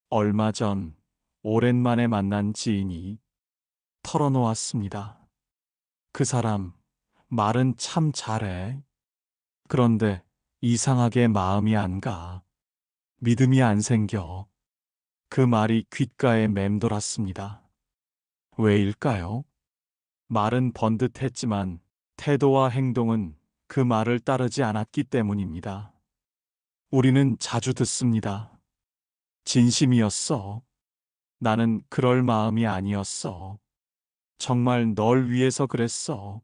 얼마 전 오랜만에 만난 지인이 털어놓았습니다. 그 사람 말은 참 잘해. 그런데 이상하게 마음이 안 가. 믿음이 안 생겨. 그 말이 귓가에 맴돌았습니다. 왜일까요? 말은 번듯했지만 태도와 행동은 그 말을 따르지 않았기 때문입니다. 우리는 자주 듣습니다. 진심이었어. 나는 그럴 마음이 아니었어. 정말 널 위해서 그랬어.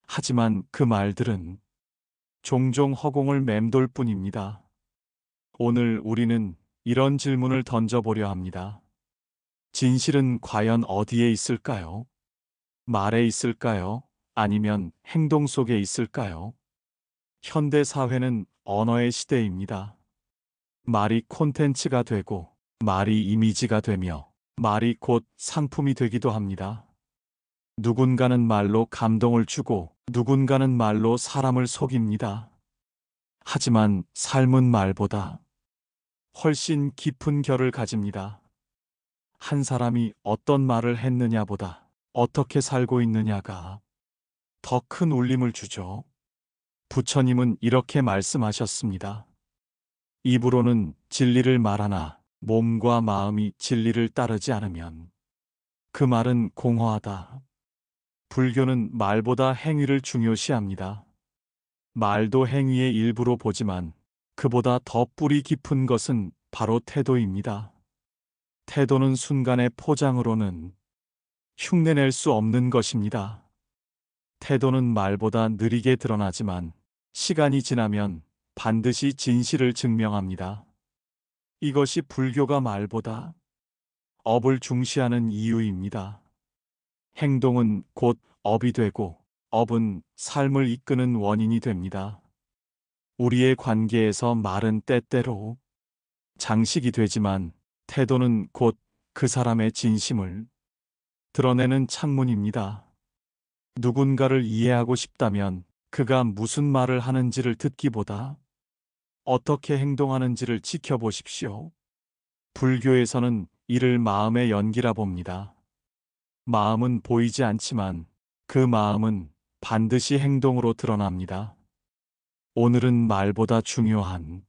하지만 그 말들은 종종 허공을 맴돌 뿐입니다. 오늘 우리는 이런 질문을 던져보려 합니다. 진실은 과연 어디에 있을까요? 말에 있을까요? 아니면 행동 속에 있을까요? 현대 사회는 언어의 시대입니다. 말이 콘텐츠가 되고, 말이 이미지가 되며, 말이 곧 상품이 되기도 합니다. 누군가는 말로 감동을 주고, 누군가는 말로 사람을 속입니다. 하지만 삶은 말보다 훨씬 깊은 결을 가집니다. 한 사람이 어떤 말을 했느냐보다 어떻게 살고 있느냐가 더 큰 울림을 주죠. 부처님은 이렇게 말씀하셨습니다. 입으로는 진리를 말하나 몸과 마음이 진리를 따르지 않으면 그 말은 공허하다. 불교는 말보다 행위를 중요시합니다. 말도 행위의 일부로 보지만 그보다 더 뿌리 깊은 것은 바로 태도입니다. 태도는 순간의 포장으로는 흉내낼 수 없는 것입니다. 태도는 말보다 느리게 드러나지만 시간이 지나면 반드시 진실을 증명합니다. 이것이 불교가 말보다 업을 중시하는 이유입니다. 행동은 곧 업이 되고 업은 삶을 이끄는 원인이 됩니다. 우리의 관계에서 말은 때때로 장식이 되지만 태도는 곧 그 사람의 진심을 드러내는 창문입니다. 누군가를 이해하고 싶다면 그가 무슨 말을 하는지를 듣기보다 어떻게 행동하는지를 지켜보십시오. 불교에서는 이를 마음의 연기라 봅니다. 마음은 보이지 않지만 그 마음은 반드시 행동으로 드러납니다. 오늘은 말보다 중요한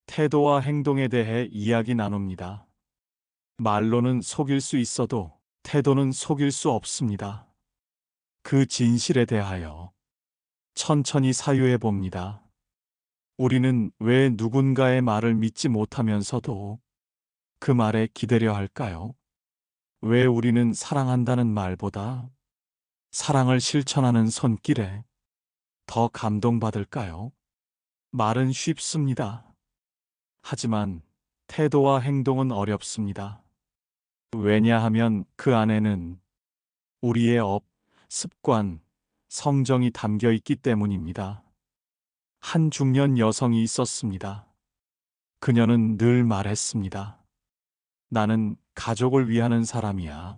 태도와 행동에 대해 이야기 나눕니다. 말로는 속일 수 있어도 태도는 속일 수 없습니다. 그 진실에 대하여 천천히 사유해 봅니다. 우리는 왜 누군가의 말을 믿지 못하면서도 그 말에 기대려 할까요? 왜 우리는 사랑한다는 말보다 사랑을 실천하는 손길에 더 감동받을까요? 말은 쉽습니다. 하지만 태도와 행동은 어렵습니다. 왜냐하면 그 안에는 우리의 업, 습관, 성정이 담겨 있기 때문입니다. 한 중년 여성이 있었습니다. 그녀는 늘 말했습니다. 나는 가족을 위하는 사람이야.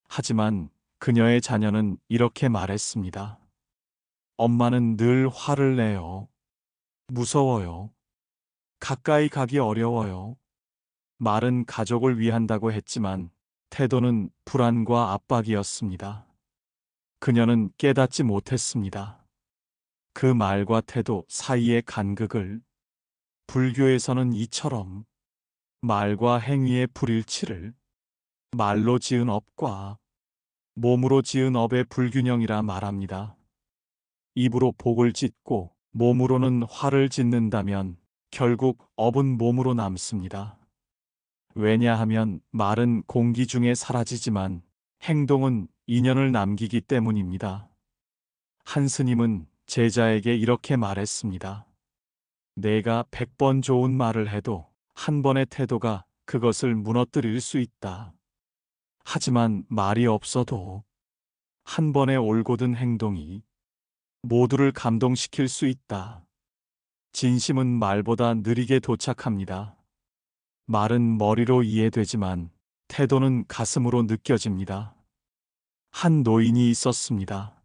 하지만 그녀의 자녀는 이렇게 말했습니다. 엄마는 늘 화를 내요. 무서워요. 가까이 가기 어려워요. 말은 가족을 위한다고 했지만 태도는 불안과 압박이었습니다. 그녀는 깨닫지 못했습니다. 그 말과 태도 사이의 간극을 불교에서는 이처럼 말과 행위의 불일치를 말로 지은 업과 몸으로 지은 업의 불균형이라 말합니다. 입으로 복을 짓고 몸으로는 화를 짓는다면 결국 업은 몸으로 남습니다. 왜냐하면 말은 공기 중에 사라지지만 행동은 인연을 남기기 때문입니다. 한 스님은 제자에게 이렇게 말했습니다. 내가 100번 좋은 말을 해도 한 번의 태도가 그것을 무너뜨릴 수 있다. 하지만 말이 없어도 한 번의 올곧은 행동이 모두를 감동시킬 수 있다. 진심은 말보다 느리게 도착합니다. 말은 머리로 이해되지만 태도는 가슴으로 느껴집니다. 한 노인이 있었습니다.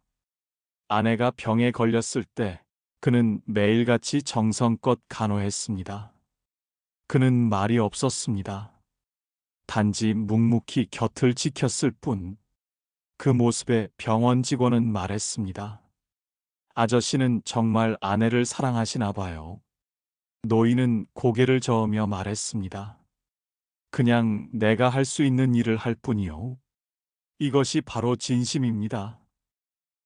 아내가 병에 걸렸을 때 그는 매일같이 정성껏 간호했습니다. 그는 말이 없었습니다. 단지 묵묵히 곁을 지켰을 뿐. 그 모습에 병원 직원은 말했습니다. 아저씨는 정말 아내를 사랑하시나 봐요. 노인은 고개를 저으며 말했습니다. 그냥 내가 할 수 있는 일을 할 뿐이요. 이것이 바로 진심입니다.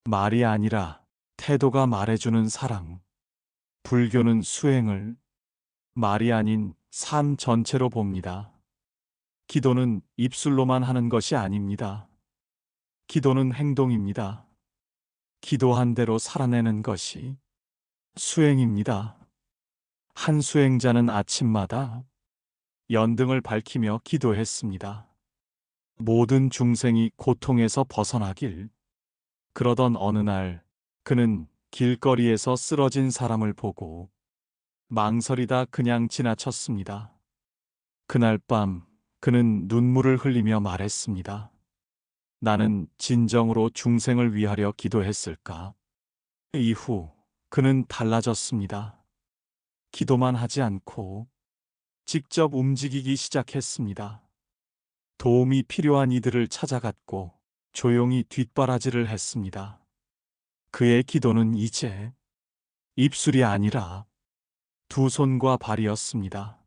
말이 아니라 태도가 말해주는 사랑. 불교는 수행을 말이 아닌 삶 전체로 봅니다. 기도는 입술로만 하는 것이 아닙니다. 기도는 행동입니다. 기도한 대로 살아내는 것이 수행입니다. 한 수행자는 아침마다 연등을 밝히며 기도했습니다. 모든 중생이 고통에서 벗어나길. 그러던 어느 날 그는 길거리에서 쓰러진 사람을 보고 망설이다 그냥 지나쳤습니다. 그날 밤 그는 눈물을 흘리며 말했습니다. 나는 진정으로 중생을 위하려 기도했을까? 이후 그는 달라졌습니다. 기도만 하지 않고 직접 움직이기 시작했습니다. 도움이 필요한 이들을 찾아갔고 조용히 뒷바라지를 했습니다. 그의 기도는 이제 입술이 아니라 두 손과 발이었습니다.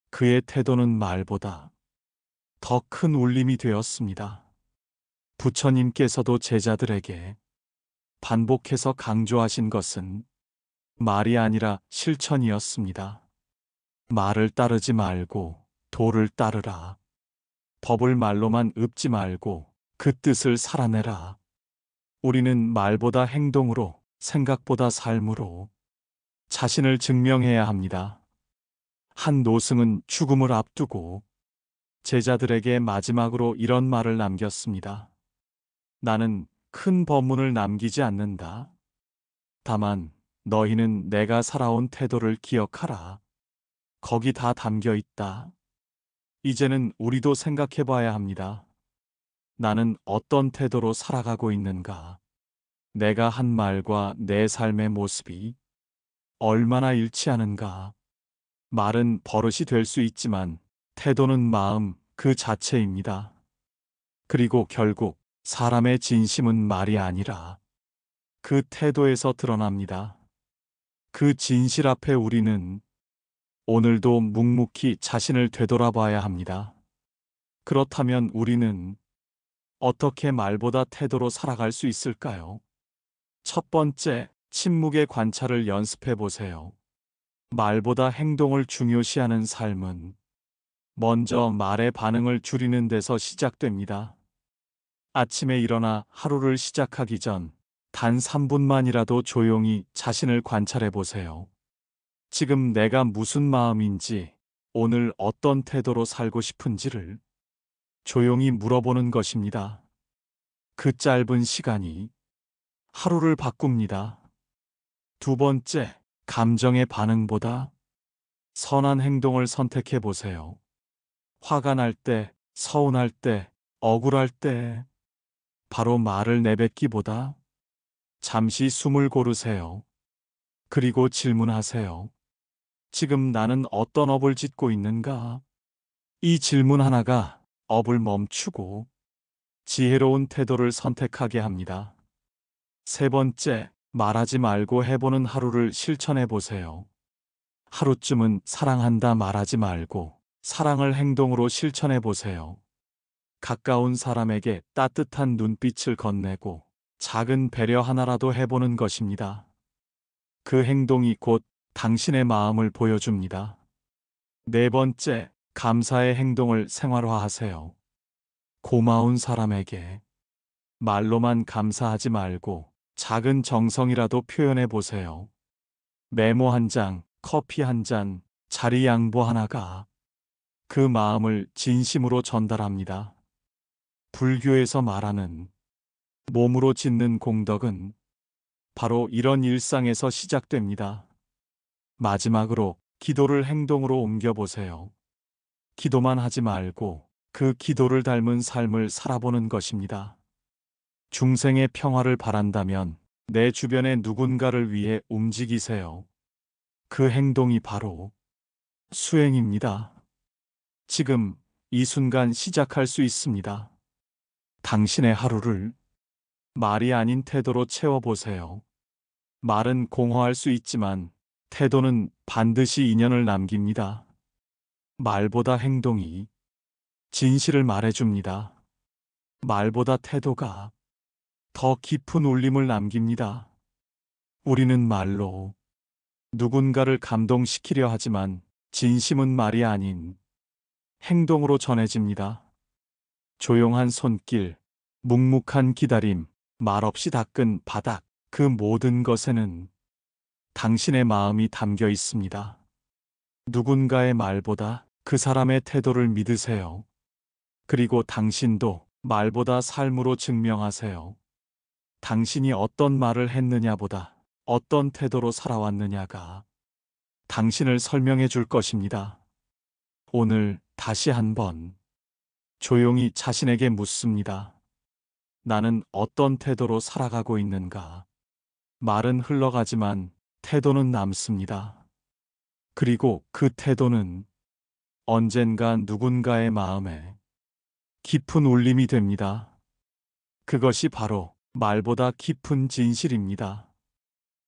그의 태도는 말보다 더 큰 울림이 되었습니다. 부처님께서도 제자들에게 반복해서 강조하신 것은 말이 아니라 실천이었습니다. 말을 따르지 말고 도를 따르라. 법을 말로만 읊지 말고 그 뜻을 살아내라. 우리는 말보다 행동으로, 생각보다 삶으로 자신을 증명해야 합니다. 한 노승은 죽음을 앞두고 제자들에게 마지막으로 이런 말을 남겼습니다. 나는 큰 법문을 남기지 않는다. 다만 너희는 내가 살아온 태도를 기억하라. 거기 다 담겨 있다. 이제는 우리도 생각해 봐야 합니다. 나는 어떤 태도로 살아가고 있는가? 내가 한 말과 내 삶의 모습이 얼마나 일치하는가? 말은 버릇이 될 수 있지만 태도는 마음 그 자체입니다. 그리고 결국 사람의 진심은 말이 아니라 그 태도에서 드러납니다. 그 진실 앞에 우리는 오늘도 묵묵히 자신을 되돌아봐야 합니다. 그렇다면 우리는 어떻게 말보다 태도로 살아갈 수 있을까요? 첫 번째, 침묵의 관찰을 연습해 보세요. 말보다 행동을 중요시하는 삶은 먼저 말의 반응을 줄이는 데서 시작됩니다. 아침에 일어나 하루를 시작하기 전 단 3분만이라도 조용히 자신을 관찰해 보세요. 지금 내가 무슨 마음인지, 오늘 어떤 태도로 살고 싶은지를 조용히 물어보는 것입니다. 그 짧은 시간이 하루를 바꿉니다. 두 번째, 감정의 반응보다 선한 행동을 선택해 보세요. 화가 날 때, 서운할 때, 억울할 때, 바로 말을 내뱉기보다 잠시 숨을 고르세요. 그리고 질문하세요. 지금 나는 어떤 업을 짓고 있는가? 이 질문 하나가 업을 멈추고 지혜로운 태도를 선택하게 합니다. 세 번째, 말하지 말고 해보는 하루를 실천해 보세요. 하루쯤은 사랑한다 말하지 말고 사랑을 행동으로 실천해 보세요. 가까운 사람에게 따뜻한 눈빛을 건네고 작은 배려 하나라도 해보는 것입니다. 그 행동이 곧 당신의 마음을 보여줍니다. 네 번째, 감사의 행동을 생활화하세요. 고마운 사람에게 말로만 감사하지 말고 작은 정성이라도 표현해 보세요. 메모 한 장, 커피 한 잔, 자리 양보 하나가 그 마음을 진심으로 전달합니다. 불교에서 말하는 몸으로 짓는 공덕은 바로 이런 일상에서 시작됩니다. 마지막으로 기도를 행동으로 옮겨보세요. 기도만 하지 말고 그 기도를 닮은 삶을 살아보는 것입니다. 중생의 평화를 바란다면 내 주변의 누군가를 위해 움직이세요. 그 행동이 바로 수행입니다. 지금 이 순간 시작할 수 있습니다. 당신의 하루를 말이 아닌 태도로 채워보세요. 말은 공허할 수 있지만 태도는 반드시 인연을 남깁니다. 말보다 행동이 진실을 말해줍니다. 말보다 태도가 더 깊은 울림을 남깁니다. 우리는 말로 누군가를 감동시키려 하지만 진심은 말이 아닌 행동으로 전해집니다. 조용한 손길, 묵묵한 기다림, 말없이 닦은 바닥, 그 모든 것에는 당신의 마음이 담겨 있습니다. 누군가의 말보다 그 사람의 태도를 믿으세요. 그리고 당신도 말보다 삶으로 증명하세요. 당신이 어떤 말을 했느냐보다 어떤 태도로 살아왔느냐가 당신을 설명해 줄 것입니다. 오늘 다시 한번 조용히 자신에게 묻습니다. 나는 어떤 태도로 살아가고 있는가? 말은 흘러가지만 태도는 남습니다. 그리고 그 태도는 언젠가 누군가의 마음에 깊은 울림이 됩니다. 그것이 바로 말보다 깊은 진실입니다.